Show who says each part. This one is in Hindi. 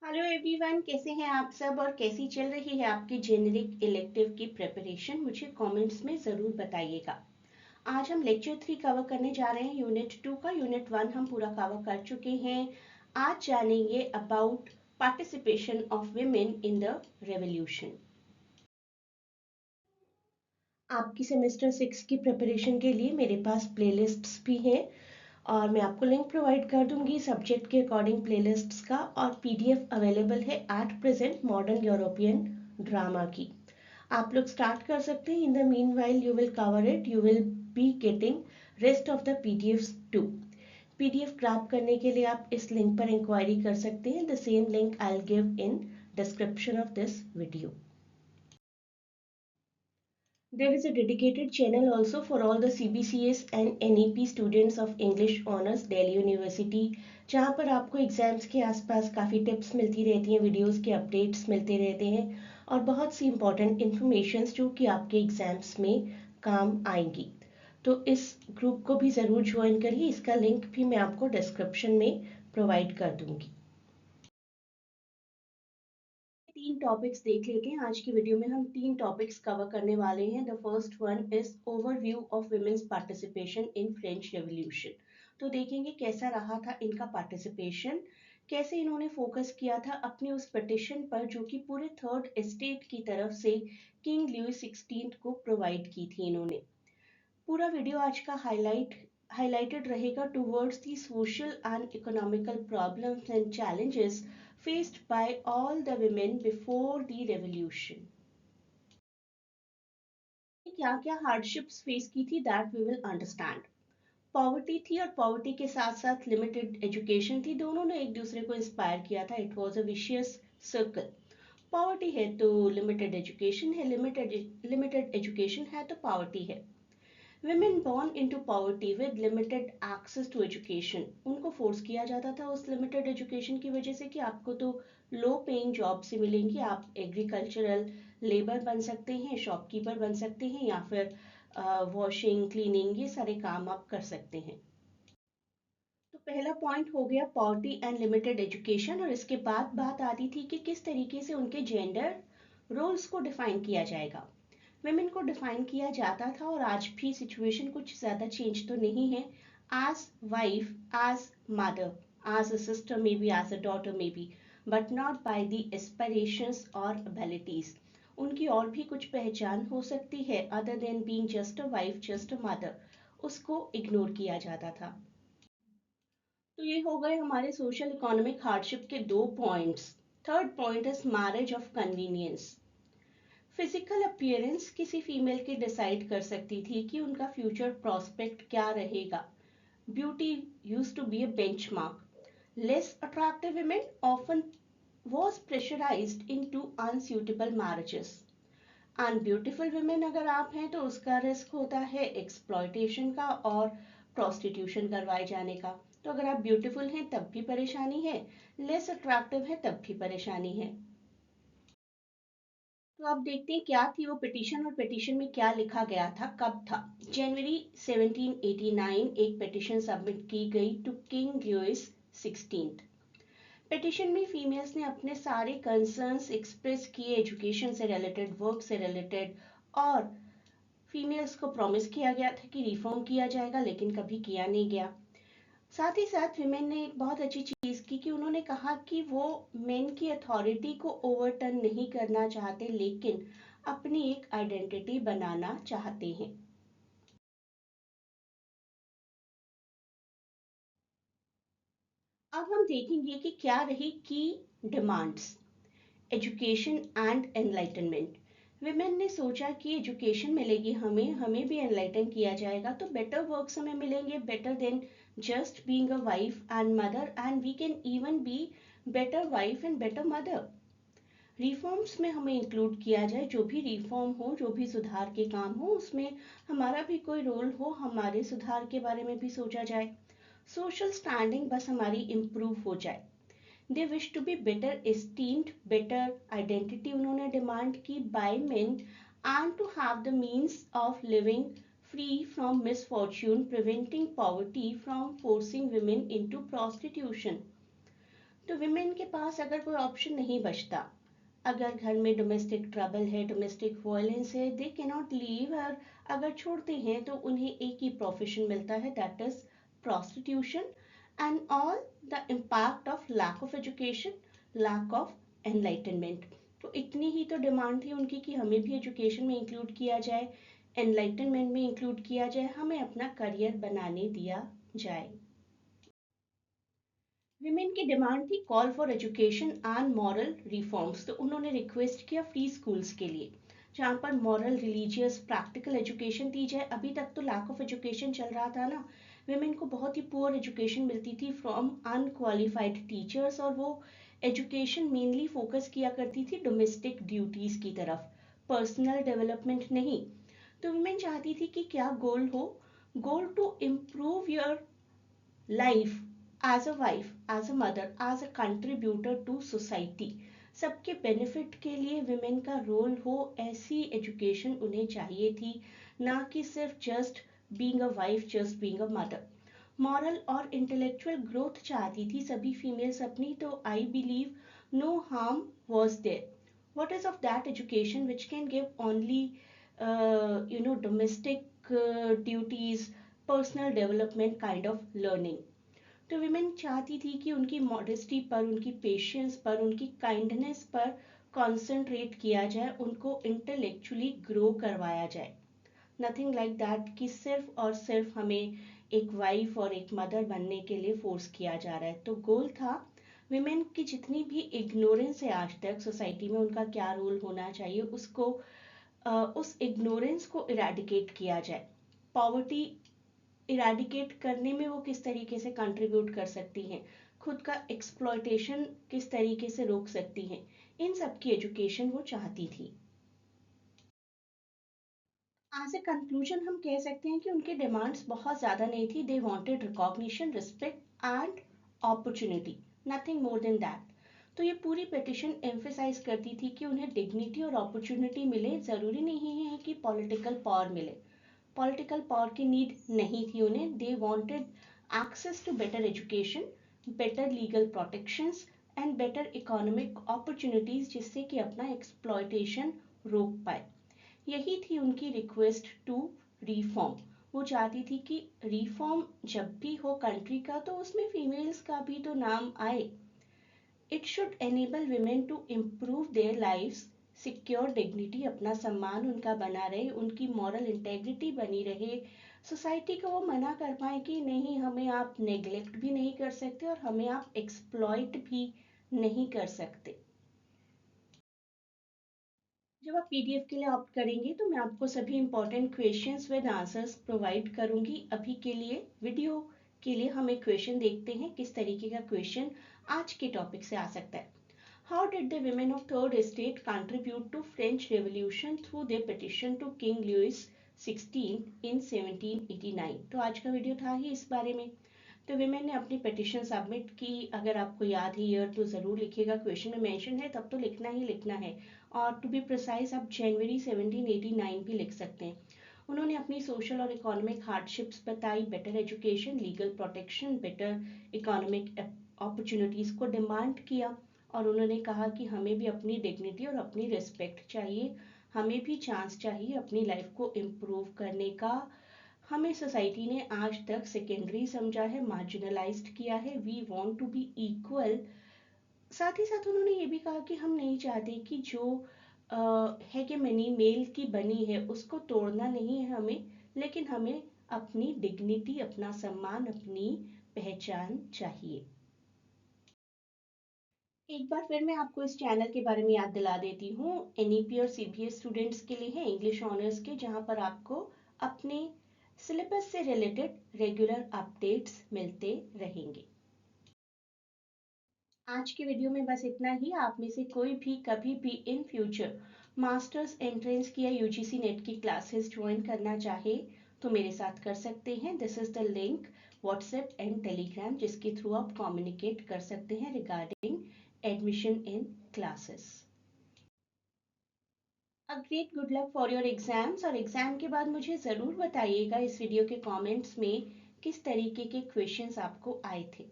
Speaker 1: हेलो एवरीवन, कैसे हैं आप सब और कैसी चल रही है आपकी जेनेरिक इलेक्टिव की प्रिपरेशन? मुझे कमेंट्स में ज़रूर बताइएगा। आज हम लेक्चर 3 कवर करने जा रहे हैं। यूनिट 2 का यूनिट 1 हम पूरा कवर कर चुके हैं। आज जानेंगे about participation of women in the revolution. आपकी सेमेस्टर 6 की प्रिपरेशन के लिए मेरे पास प्लेलिस्ट्स भी हैं और मैं आपको लिंक प्रोवाइड कर दूंगी सब्जेक्ट के अकॉर्डिंग प्लेलिस्ट्स का। और पीडीएफ अवेलेबल है at present modern European drama की। आप लोग स्टार्ट कर सकते हैं। In the meanwhile you will cover it, you will be getting rest of the PDF too. PDF grab करने के लिए आप इस लिंक पर इंक्वायरी कर सकते हैं। The same link I will give in description of this video. There is a dedicated channel also for all the CBCS and NEP students of English Honours Delhi University, जहाँ पर आपको एग्जाम्स के आसपास काफ़ी टिप्स मिलती रहती हैं, वीडियोस के अपडेट्स मिलते रहते हैं और बहुत सी इंपॉर्टेंट इन्फॉर्मेशंस जो कि आपके एग्जाम्स में काम आएंगी। तो इस ग्रुप को भी ज़रूर ज्वाइन करिए। इसका लिंक भी मैं आपको डिस्क्रिप्शन में प्रोवाइड कर दूंगी। तीन टॉपिक्स देख लेते हैं। आज की वीडियो में हम तीन टॉपिक्स कवर करने वाले हैं। The first one is overview of women's participation in French revolution. तो देखेंगे कैसा रहा था इनका पार्टिसिपेशन, कैसे इन्होंने फोकस किया था अपनी उस पिटिशन पर जो कि पूरे थर्ड एस्टेट की तरफ से किंग लुइस 16 को प्रोवाइड की थी इन्होंने। पूरा वीडियो आज का हाइलाइटेड रहेगा towards the social and economical problems and challenges faced by all the women before the revolution. क्या क्या हार्डशिप्स फेस की थी that we will understand. Poverty थी और पॉवर्टी के साथ साथ लिमिटेड एजुकेशन थी। दोनों ने एक दूसरे को इंस्पायर किया था। It was a vicious circle. Poverty है तो लिमिटेड एजुकेशन है, लिमिटेड एजुकेशन है तो पॉवर्टी है। Women born into poverty with limited access to education, उनको फोर्स किया जाता था उस लिमिटेड एजुकेशन की वजह से कि आपको तो लो पेइंग जॉब से मिलेंगी, आप एग्रीकल्चरल लेबर बन सकते हैं, शॉपकीपर बन सकते हैं या फिर वॉशिंग क्लीनिंग ये सारे काम आप कर सकते हैं। तो पहला पॉइंट हो गया पॉवर्टी एंड लिमिटेड एजुकेशन, और इसके बाद बात आती थी कि किस तरीके से उनके जेंडर रोल्स को डिफाइन किया जाएगा। वुमेन को डिफाइन किया जाता था और आज भी सिचुएशन कुछ ज़्यादा चेंज तो नहीं है। As wife, as mother, as a sister may be, as a daughter may be, but not by the aspirations और एबिलिटीज। उनकी और भी कुछ पहचान हो सकती है other than being just a wife, just a mother, उसको इग्नोर किया जाता था। तो ये हो गए हमारे सोशल इकोनॉमिक हार्डशिप के दो points. Third point is marriage of convenience. Physical appearance किसी फीमेल की डिसाइड कर सकती थी कि उनका फ्यूचर प्रोस्पेक्ट क्या रहेगा। Beauty use to be a benchmark. Less attractive women often was pressurized into unsuitable marriages. Unbeautiful women अगर आप हैं तो उसका रिस्क होता है एक्सप्लॉयटेशन का और प्रोस्टिट्यूशन करवाए जाने का। तो अगर आप ब्यूटीफुल हैं तब भी परेशानी है, लेस अट्रैक्टिव है तब भी परेशानी है। तो आप देखते हैं क्या थी वो पिटीशन और पिटीशन में क्या लिखा गया था, कब था। जनवरी 1789 एक पिटीशन सबमिट की गई टू किंग लुइस 16। पिटीशन में फीमेल्स ने अपने सारे कंसर्न्स एक्सप्रेस किए, एजुकेशन से रिलेटेड, वर्क से रिलेटेड, और फीमेल्स को प्रॉमिस किया गया था कि रिफॉर्म किया जाएगा, लेकिन कभी किया नहीं गया। साथ ही साथ विमेन ने एक बहुत अच्छी चीज की कि उन्होंने कहा कि वो मेन की अथॉरिटी को ओवरटर्न नहीं करना चाहते, लेकिन अपनी एक आइडेंटिटी बनाना चाहते हैं। अब हम देखेंगे कि क्या रही की demands. Education and enlightenment. Women ने सोचा कि एजुकेशन मिलेगी हमें, हमें भी एनलाइटन किया जाएगा तो बेटर वर्क्स हमें मिलेंगे, better than just being a wife and mother, and we can even be better wife and better mother. Reforms में हमें इंक्लूड किया जाए, जो भी रिफॉर्म हो, जो भी सुधार के काम हो, उसमें हमारा भी कोई रोल हो, हमारे सुधार के बारे में भी सोचा जाए। सोशल स्टैंडिंग बस हमारी इम्प्रूव हो जाए। They wish to be better esteemed, better identity उन्होंने डिमांड की by men, and to have the means of living free from misfortune, preventing poverty from forcing women into prostitution। तो विमेन के पास अगर कोई ऑप्शन नहीं बचता, अगर घर में डोमेस्टिक ट्रबल है, डोमेस्टिक वायलेंस है, दे कैन नॉट लीव, और अगर छोड़ते हैं तो उन्हें एक ही प्रोफेशन मिलता है, that is prostitution, and all the impact of lack of education, lack of enlightenment. तो इतनी ही तो डिमांड थी उनकी कि हमें भी एजुकेशन में इंक्लूड किया जाए, एनलाइटनमेंट में इंक्लूड किया जाए, हमें अपना करियर बनाने दिया जाए। विमेन की डिमांड थी call for education and moral reforms. तो उन्होंने रिक्वेस्ट किया फ्री स्कूल्स के लिए, जहाँ पर मॉरल, रिलीजियस, प्रैक्टिकल एजुकेशन दी जाए। अभी तक तो लैक ऑफ एजुकेशन चल रहा था ना, विमेन को बहुत ही पुअर एजुकेशन मिलती थी फ्रॉम अनक्वालिफाइड टीचर्स, और वो एजुकेशन मेनली फोकस किया करती थी डोमेस्टिक ड्यूटीज की तरफ, पर्सनल डेवलपमेंट नहीं। तो विमेन चाहती थी कि क्या गोल हो, goal to improve your life as a wife, as a mother, as a contributor to society। सबके बेनिफिट के लिए विमेन का रोल हो, ऐसी एजुकेशन उन्हें चाहिए थी, ना कि सिर्फ just being a wife, just being a mother. Moral और इंटेलेक्चुअल ग्रोथ चाहती थी सभी फीमेल्स अपनी। तो I believe no harm was there. what is of that education which can give only domestic duties, personal development kind of learning। तो विमेन चाहती थी कि उनकी मॉडेस्टी पर, उनकी पेशेंस पर, उनकी काइंडनेस पर कंसंट्रेट किया जाए, उनको इंटेलेक्चुअली ग्रो करवाया जाए। नथिंग लाइक दैट कि सिर्फ और सिर्फ हमें एक वाइफ और एक मदर बनने के लिए फोर्स किया जा रहा है। तो गोल था विमेन की जितनी भी इग्नोरेंस है आज तक सोसाइटी में, उनका क्या रोल होना चाहिए, उसको उस इग्नोरेंस को इरेडिकेट किया जाए। पॉवर्टी इरेडिकेट करने में वो किस तरीके से कंट्रीब्यूट कर सकती हैं, खुद का एक्सप्लॉयटेशन किस तरीके से रोक सकती हैं, इन सब की एजुकेशन वो चाहती थी। एज ए कंक्लूजन हम कह सकते हैं कि उनकी डिमांड्स बहुत ज़्यादा नहीं थी। They wanted recognition, respect and opportunity, nothing more than that. तो ये पूरी पिटिशन एम्फेसाइज करती थी कि उन्हें डिग्निटी और अपॉर्चुनिटी मिले, ज़रूरी नहीं है कि पॉलिटिकल पावर मिले। पॉलिटिकल पावर की नीड नहीं थी उन्हें। They wanted access to better education, better legal protections and better economic opportunities, जिससे कि अपना एक्सप्लॉयटेशन रोक पाए। यही थी उनकी रिक्वेस्ट टू रिफॉर्म। वो चाहती थी कि रिफॉर्म जब भी हो कंट्री का, तो उसमें फीमेल्स का भी तो नाम आए। It should enable women to improve their lifes, secure dignity, अपना सम्मान उनका बना रहे, उनकी मॉरल इंटेग्रिटी बनी रहे। सोसाइटी को वो मना कर पाए कि नहीं, हमें आप नेग्लेक्ट भी नहीं कर सकते और हमें आप एक्सप्लॉइट भी नहीं कर सकते। जब आप पीडीएफ के लिए ऑप्ट करेंगे तो मैं आपको सभी important questions with answers provide करूंगी। अभी के लिए वीडियो के लिए हम एक क्वेश्चन देखते हैं, किस तरीके का क्वेश्चन आज के टॉपिक से आ सकता है। How did the women of third estate contribute to French Revolution through their petition to King Louis XVI in 1789। तो आज का वीडियो था ही इस बारे में। तो विमेन ने अपनी पिटिशन सबमिट की। अगर आपको याद है ईयर तो ज़रूर लिखिएगा, क्वेश्चन में मेंशन है तब तो लिखना ही लिखना है। और टू बी प्रिसाइज आप जनवरी 1789 भी लिख सकते हैं। उन्होंने अपनी सोशल और इकोनॉमिक हार्डशिप्स बताई, better education, legal protection, better economic opportunities को डिमांड किया, और उन्होंने कहा कि हमें भी अपनी डिग्निटी और अपनी रिस्पेक्ट चाहिए, हमें भी चांस चाहिए अपनी लाइफ को इम्प्रूव करने का। हमें सोसाइटी ने आज तक सेकेंडरी समझा है, मार्जिनलाइज्ड किया है। We want to be equal. साथ ही साथ उन्होंने ये भी कहा कि हम नहीं चाहते कि जो है कि मनी मेल की बनी है उसको तोड़ना नहीं है हमें, लेकिन हमें अपनी डिग्निटी, अपना सम्मान, अपनी पहचान चाहिए। एक बार फिर मैं आपको इस चैनल के बारे में याद दिला देती हूँ। एनईपी और सीबीएस स्टूडेंट्स के लिए है, इंग्लिश ऑनर्स के, जहाँ पर आपको अपने सिलेबस से रिलेटेड रेगुलर अपडेट्स मिलते रहेंगे। आज के वीडियो में बस इतना ही। आप में से कोई भी कभी भी इन फ्यूचर मास्टर्स एंट्रेंस की या यूजीसी नेट की क्लासेस ज्वाइन करना चाहे तो मेरे साथ कर सकते हैं। This is the link WhatsApp and Telegram, जिसके थ्रू आप कम्युनिकेट कर सकते हैं regarding admission in classes. A great good luck for your exams. और एग्जाम के बाद मुझे ज़रूर बताइएगा इस वीडियो के कमेंट्स में किस तरीके के क्वेश्चंस आपको आए थे।